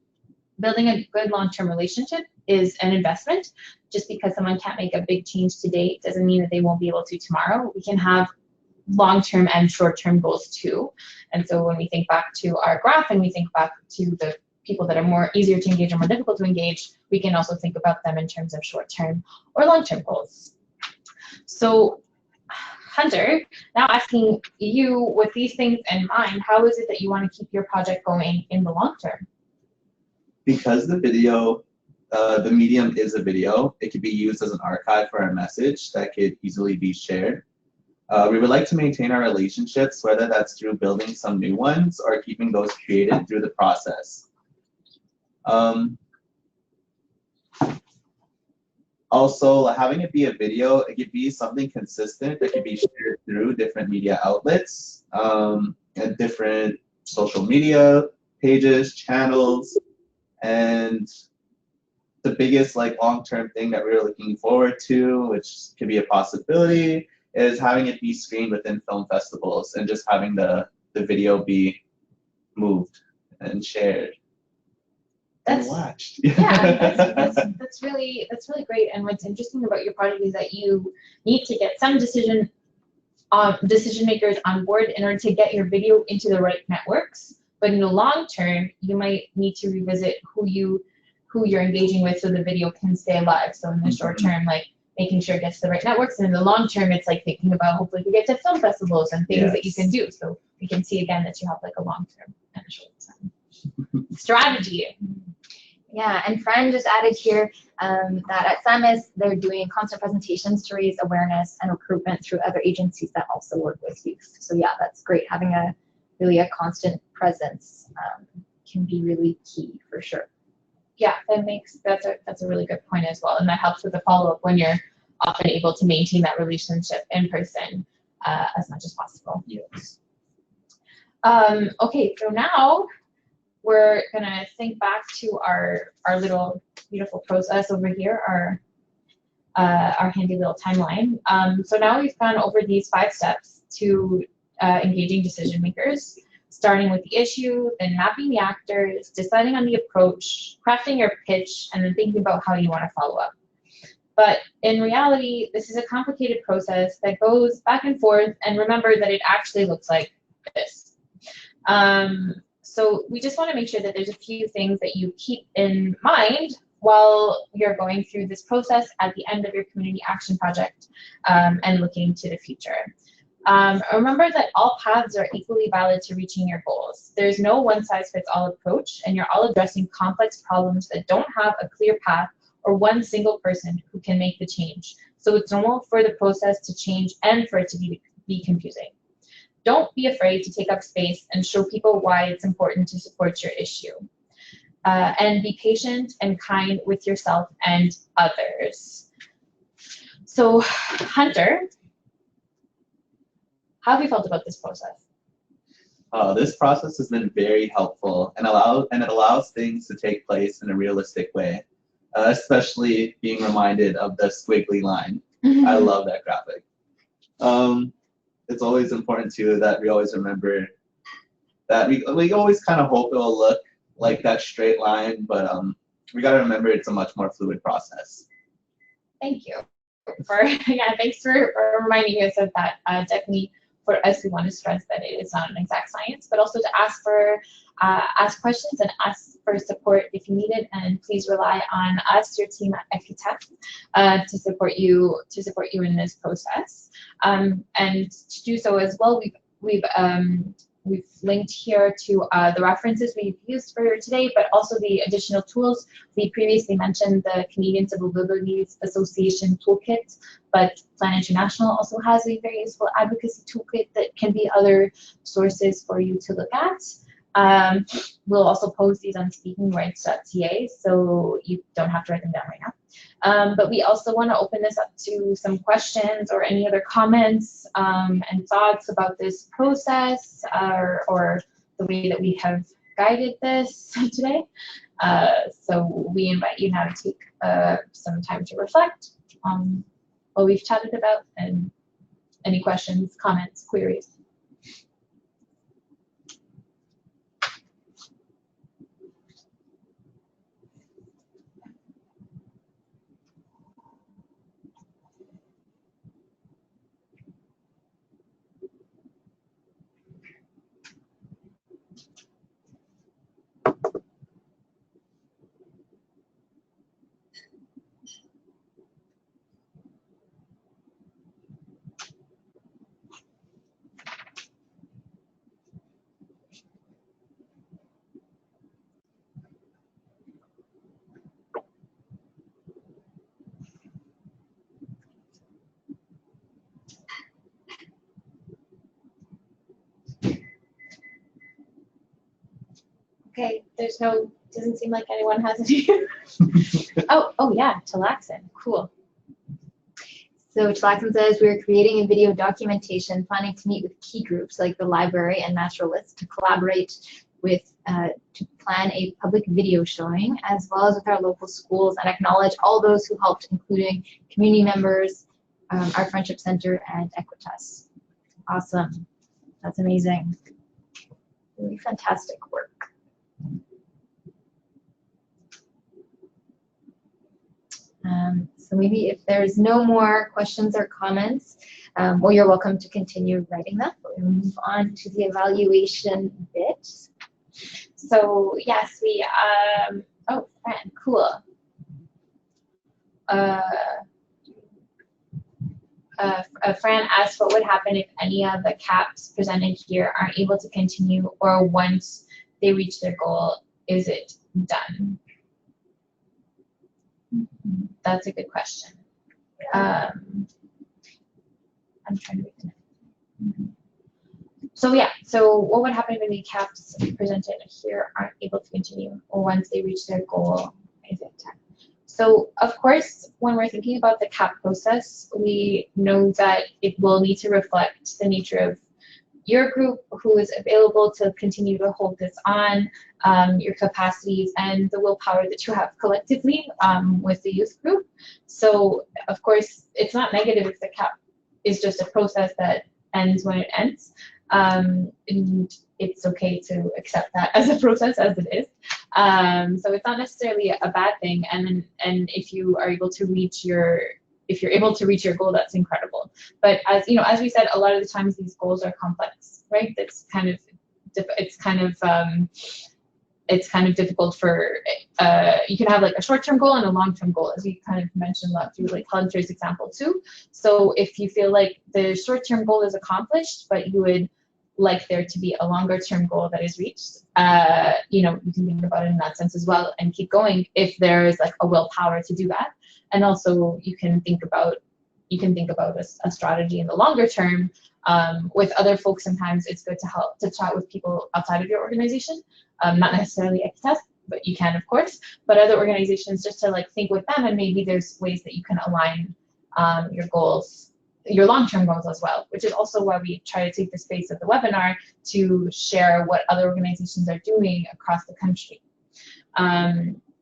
Building a good long-term relationship is an investment. Just because someone can't make a big change today doesn't mean that they won't be able to tomorrow. We can have long-term and short-term goals too. And so when we think back to our graph and we think back to the people that are more easier to engage or more difficult to engage, we can also think about them in terms of short-term or long-term goals. So Hunter, now asking you, with these things in mind, how is it that you want to keep your project going in the long term? Because the video, the medium is a video, it could be used as an archive for our message that could easily be shared. We would like to maintain our relationships, whether that's through building some new ones or keeping those created through the process. Also, having it be a video, it could be something consistent that could be shared through different media outlets and different social media pages, channels. And the biggest long-term thing that we're looking forward to, which could be a possibility, is having it be screened within film festivals and just having the video be moved and shared and watched. Yeah, that's really great. And what's interesting about your project is that you need to get some decision makers on board in order to get your video into the right networks. But in the long term, you might need to revisit who you're engaging with so the video can stay alive. So in the short term, making sure it gets to the right networks, and in the long term, it's thinking about hopefully we get to film festivals and things that you can do. So we can see again that you have a long term and a short term strategy. Yeah, and Fran just added here that at SAMIS, they're doing constant presentations to raise awareness and recruitment through other agencies that also work with youth. So yeah, that's great. Having a constant presence can be really key for sure. Yeah, that's a really good point as well, and that helps with the follow-up when you're often able to maintain that relationship in person as much as possible. Yes. Okay, so now we're gonna think back to our little beautiful process over here, our handy little timeline. So now we've gone over these 5 steps to engaging decision makers, starting with the issue, then mapping the actors, deciding on the approach, crafting your pitch, and then thinking about how you want to follow up. But in reality, this is a complicated process that goes back and forth, and remember that it actually looks like this. So we just want to make sure that there's a few things that you keep in mind while you're going through this process at the end of your community action project and looking to the future. Remember that all paths are equally valid to reaching your goals. There's no one-size-fits-all approach, and you're all addressing complex problems that don't have a clear path or one single person who can make the change. So it's normal for the process to change and for it to be confusing. Don't be afraid to take up space and show people why it's important to support your issue. And be patient and kind with yourself and others. So, Hunter, how have you felt about this process? This process has been very helpful and it allows things to take place in a realistic way, especially being reminded of the squiggly line. I love that graphic. It's always important too that we always remember that we always kind of hope it'll look like that straight line, but we got to remember it's a much more fluid process. Thank you thanks for reminding us of that. Definitely for us, we want to stress that it is not an exact science, but also to ask questions and ask for support if you need it. And please rely on us, your team at FUTEP, to support you in this process. And to do so as well, we've linked here to the references we've used for today, but also the additional tools. We previously mentioned the Canadian Civil Liberties Association toolkit, but Plan International also has a very useful advocacy toolkit that can be other sources for you to look at. We'll also post these on speakingrights.ca, so you don't have to write them down right now. But we also want to open this up to some questions or any other comments and thoughts about this process or the way that we have guided this today. So we invite you now to take some time to reflect on what we've chatted about and any questions, comments, queries. Okay, doesn't seem like anyone has any. oh yeah, Talaxin, cool. So Talaxin says, we're creating a video documentation, planning to meet with key groups like the library and naturalists to collaborate with, to plan a public video showing, as well as with our local schools, and acknowledge all those who helped, including community members, our Friendship Center, and Equitas. Awesome. That's amazing. Really fantastic work. So maybe if there's no more questions or comments, well, you're welcome to continue writing them. We'll move on to the evaluation bit. So yes, we, oh, Fran, cool. Fran asked what would happen if any of the CAPs presented here aren't able to continue, or once they reach their goal, is it done? That's a good question. I'm trying to make it. So yeah, so what would happen if any CAPs presented here aren't able to continue, or once they reach their goal, is it done? So of course, when we're thinking about the CAP process, we know that it will need to reflect the nature of your group, who is available to continue to hold this on, your capacities, and the willpower that you have collectively with the youth group. So of course, it's not negative if the CAP is just a process that ends when it ends. And it's okay to accept that as a process as it is. So it's not necessarily a bad thing. And if you are able to reach your, if you're able to reach your goal, that's incredible. But as you know, as we said, a lot of the times these goals are complex, right? That's kind of, it's kind of difficult for, you can have like a short-term goal and a long-term goal, as we kind of mentioned that through like Hunter's example too. So if you feel like the short-term goal is accomplished, but you would like there to be a longer-term goal that is reached, you know, you can think about it in that sense as well and keep going if there's like a willpower to do that. And also you can think about a strategy in the longer term. With other folks, sometimes it's good to chat with people outside of your organization, not necessarily Equitas, but you can, of course, but other organizations, just to like think with them, and maybe there's ways that you can align your goals, your long-term goals as well, which is also why we try to take the space of the webinar to share what other organizations are doing across the country.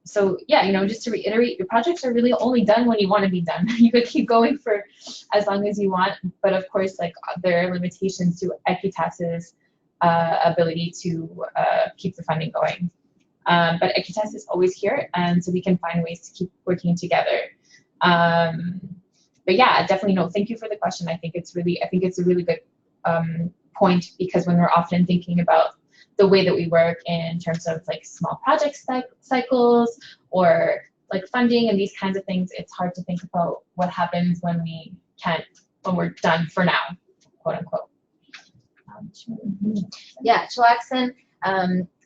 So yeah, you know, just to reiterate, your projects are really only done when you want to be done. You could keep going for as long as you want, but of course, like there are limitations to Equitas's ability to keep the funding going. But Equitas is always here, and so we can find ways to keep working together. But yeah, definitely no. Thank you for the question. I think it's a really good point, because when we're often thinking about the way that we work in terms of like small project cycles or like funding and these kinds of things, it's hard to think about what happens when we're done for now, quote unquote. Yeah, Chilaxin,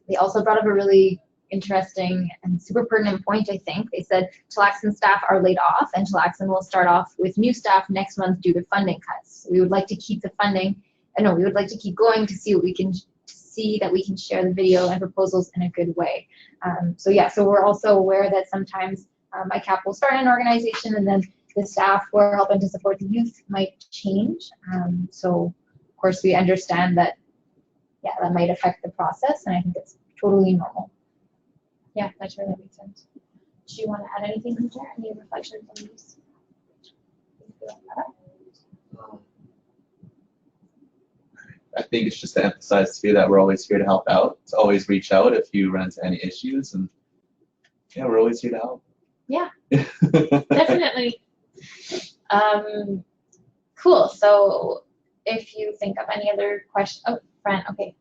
they also brought up a really interesting and super pertinent point, I think. They said Chilaxin staff are laid off, and Chilaxin will start off with new staff next month due to funding cuts. We would like to keep the funding, we would like to keep going to see what we can that we can share the video and proposals in a good way. So yeah, so we're also aware that sometimes ICAP will start an organization and then the staff who are helping to support the youth might change. So of course we understand that, yeah, that might affect the process, and I think it's totally normal. Yeah, that really makes sense. Do you want to add anything from there? Any reflections on these? I think it's just to emphasize too that we're always here to help out. So always reach out if you run into any issues, and yeah, we're always here to help. Yeah, definitely. Cool. So if you think of any other questions, oh, Fran, okay.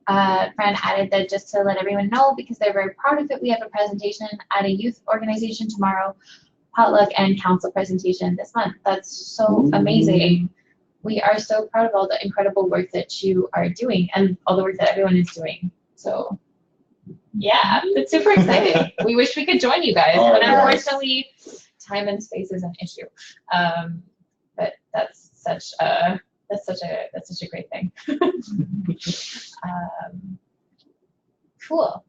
Fran added that just to let everyone know, because they're very proud of it, we have a presentation at a youth organization tomorrow, potluck and council presentation this month. That's so amazing. We are so proud of all the incredible work that you are doing and all the work that everyone is doing. So yeah, it's super exciting. We wish we could join you guys, but unfortunately time and space is an issue. But that's such a great thing. Cool.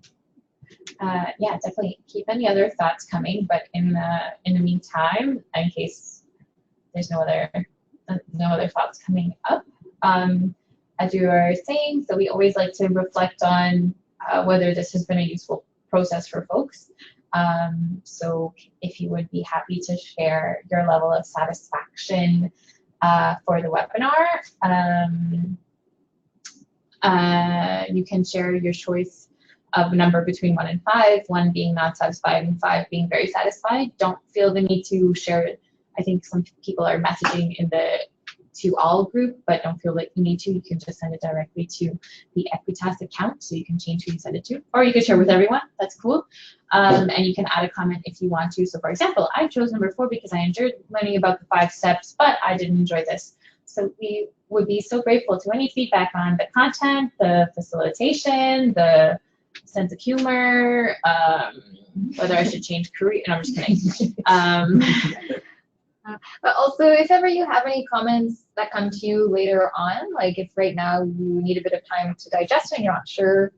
Yeah, definitely keep any other thoughts coming, but in the meantime, in case there's no other thoughts coming up, as you were saying, so we always like to reflect on whether this has been a useful process for folks. So if you would be happy to share your level of satisfaction for the webinar, you can share your choice of a number between 1 and 5, 1 being not satisfied and 5 being very satisfied. Don't feel the need to share it. I think some people are messaging in the to all group, but don't feel like you need to. You can just send it directly to the Equitas account, so you can change who you send it to, or you can share with everyone. That's cool. And you can add a comment if you want to. So for example, I chose number 4 because I enjoyed learning about the 5 steps, but I didn't enjoy this. So we would be so grateful to any feedback on the content, the facilitation, the sense of humor, whether I should change career. No, I'm just kidding. But also, if ever you have any comments that come to you later on, like if right now you need a bit of time to digest it and you're not sure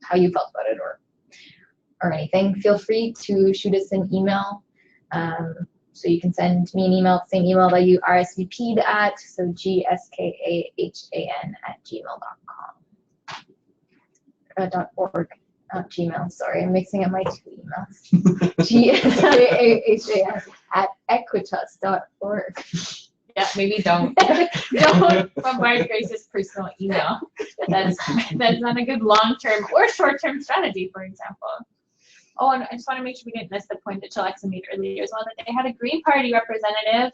how you felt about it or anything, feel free to shoot us an email. So you can send me an email, the same email that you RSVP'd at, so gskahan@gmail.com. .org. Gmail, sorry, I'm mixing up my 2 emails. gskahan@equitas.org. Yeah, maybe don't bombard Grace's personal email. That's not a good long-term or short-term strategy, for example. Oh, and I just want to make sure we didn't miss the point that Chilaxin made earlier as well, that they had a Green Party representative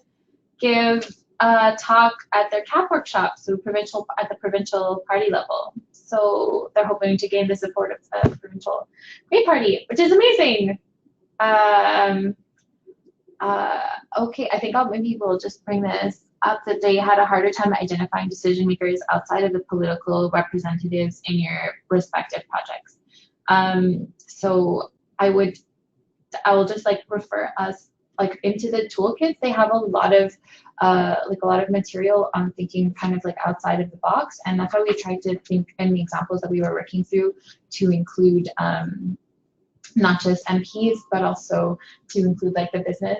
give a talk at their CAP workshop, so at the provincial party level. So they're hoping to gain the support of the provincial Green Party, which is amazing. Okay, I think maybe we'll just bring this up that they had a harder time identifying decision makers outside of the political representatives in your respective projects. So I will just like refer us like into the toolkits. They have a lot of material on thinking kind of like outside of the box, and that's why we tried to think in the examples that we were working through to include not just MPs, but also to include like the business,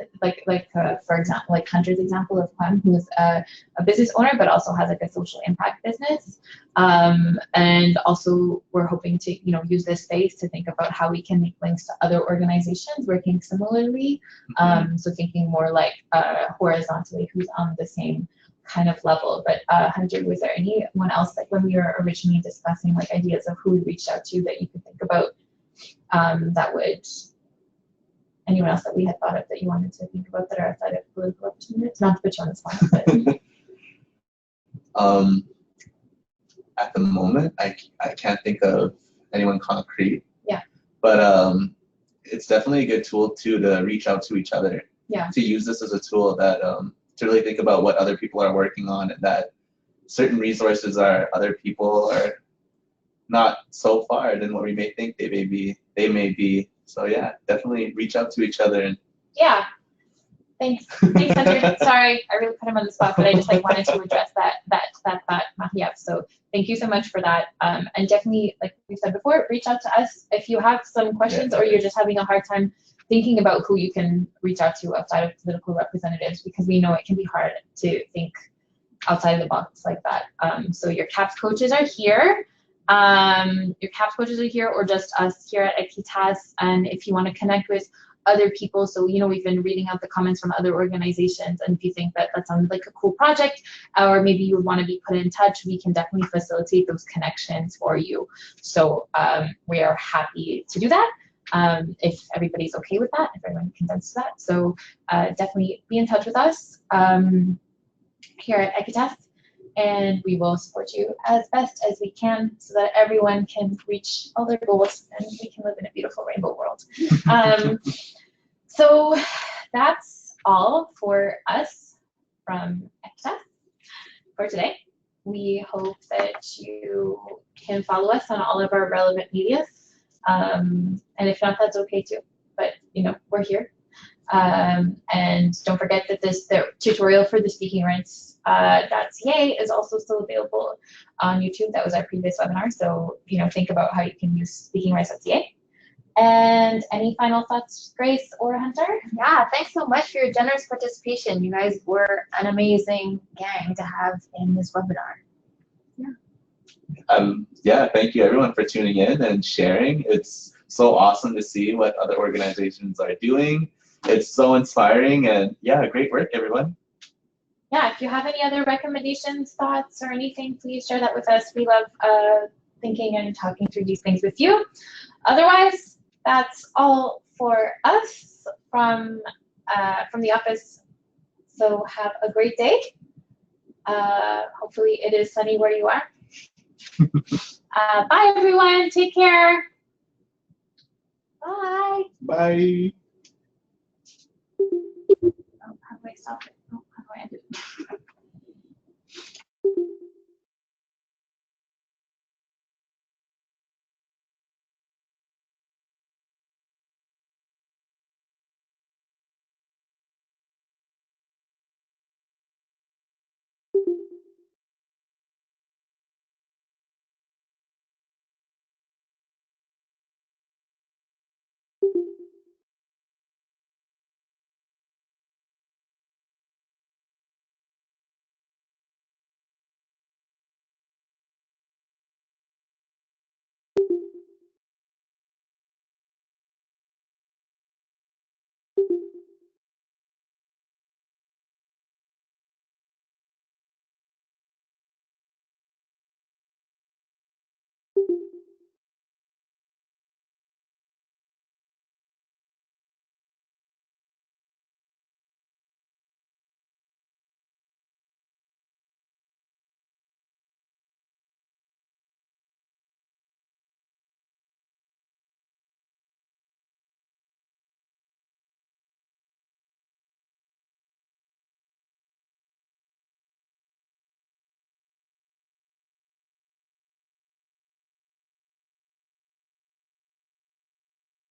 for example, like Hunter's example of Clem, who's a business owner, but also has like a social impact business. And also we're hoping to, use this space to think about how we can make links to other organizations working similarly. So thinking more like horizontally, who's on the same kind of level. But Hunter, was there anyone else, like when we were originally discussing like ideas of who we reached out to that you could think about? Anyone else that we had thought of that you wanted to think about that are outside of political opportunities? Not to put you on the spot, but at the moment, I can't think of anyone concrete. Yeah. But it's definitely a good tool too to reach out to each other. Yeah. To use this as a tool that to really think about what other people are working on, and that certain resources other people are not so far than what we may think they may be. So yeah, definitely reach out to each other. And yeah, thanks Hunter. Sorry, I really put him on the spot, but I just like wanted to address that Marie-Ève. So thank you so much for that. And definitely, like we said before, reach out to us if you have some questions, or you're just having a hard time thinking about who you can reach out to outside of political representatives, because we know it can be hard to think outside of the box like that. So your CAPS coaches are here. Your CAPS coaches are here, or just us here at Equitas. And if you want to connect with other people, so we've been reading out the comments from other organizations, and if you think that sounds like a cool project, or maybe you would want to be put in touch, we can definitely facilitate those connections for you. So we are happy to do that, if everybody's okay with that, if everyone consents to that. So definitely be in touch with us here at Equitas, and we will support you as best as we can so that everyone can reach all their goals and we can live in a beautiful rainbow world. So that's all for us from Equitas for today. We hope that you can follow us on all of our relevant media. And if not, that's okay too. But we're here. And don't forget that the tutorial for the speaking rights .ca is also still available on YouTube. That was our previous webinar. So think about how you can use speaking rights.ca. And any final thoughts, Grace or Hunter? Yeah, thanks so much for your generous participation. You guys were an amazing gang to have in this webinar. Yeah, thank you everyone for tuning in and sharing. It's so awesome to see what other organizations are doing. It's so inspiring, and yeah, great work everyone. Yeah, if you have any other recommendations, thoughts, or anything, please share that with us. We love thinking and talking through these things with you. Otherwise, that's all for us from the office. So have a great day. Hopefully it is sunny where you are. Bye everyone, take care. Bye. Bye. Oh, how do I stop it? Oh, how do I end it?